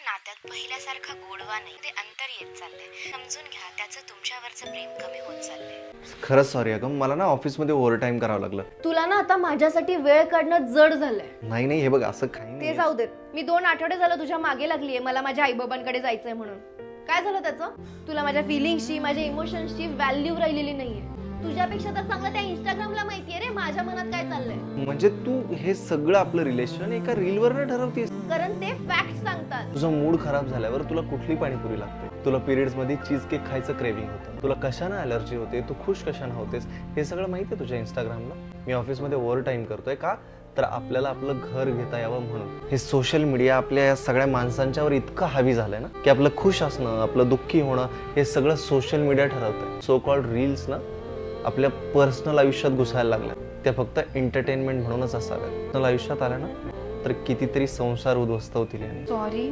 तुमच्या नात्यात पहिल्यासारखा गोडवा नाही, ते अंतर येत चाललंय. समजून घ्या, त्याचं तुमच्यावरचं प्रेम कमी होत चाललंय. खरंच सॉरी अगं, मला ना ऑफिसमध्ये ओव्हर टाईम करावं लागलं. तुला ना आता माझ्यासाठी वेळ काढणं जड झालंय. नाही हे बघ, असं काही ते नाही. जाऊ देत. मी 2 आठवडे झालं तुझ्या मागे लागलीये मला माझ्या आईबाबांकडे जायचंय म्हणून. काय झालं त्याचं? तुला माझ्या फिलिंग्सची, माझ्या इमोशन्सची व्हॅल्यू राहिलेली नाहीये. तुझ्यापेक्षा तर चांगलं त्या इंस्टाग्रामला माहितीये रे माझ्या मनात काय चाललंय. म्हणजे तू हे सगळं आपलं रिलेशन एका रीलवर न ठरवतीस. कारण ते फॅक्ट सांगतात. तुझा मूड खराब झाल्यावर तुला कुठली पाणीपुरी लागते, तुला पिरियड्स मध्ये चीज केक खायचं क्रेविंग होतं, तुला कशानं अलर्जी होते, तू खुश कशानं होतेस, हे सगळं माहिती आहे तुझ्या इंस्टाग्रामला. मी ऑफिसमध्ये ओव्हर टाईम करतोय का, तर आपल्याला आपलं घर घेता यावं म्हणून. हे सोशल मीडिया आपल्या या सगळ्या माणसांच्यावर इतकं हावी झालंय ना, की आपलं खुश असणं, आपलं दुःखी होणं हे सगळं सोशल मीडिया ठरवतंय. सो कॉल्ड रील्स ना आपल्या पर्सनल आयुष्यात घुसायला लागल्या. त्या फक्त एंटरटेनमेंट म्हणूनच असाव्या. पर्सनल आयुष्यात आल्या ना तर कितीतरी संसार उद्ध्वस्त होतील. सॉरी.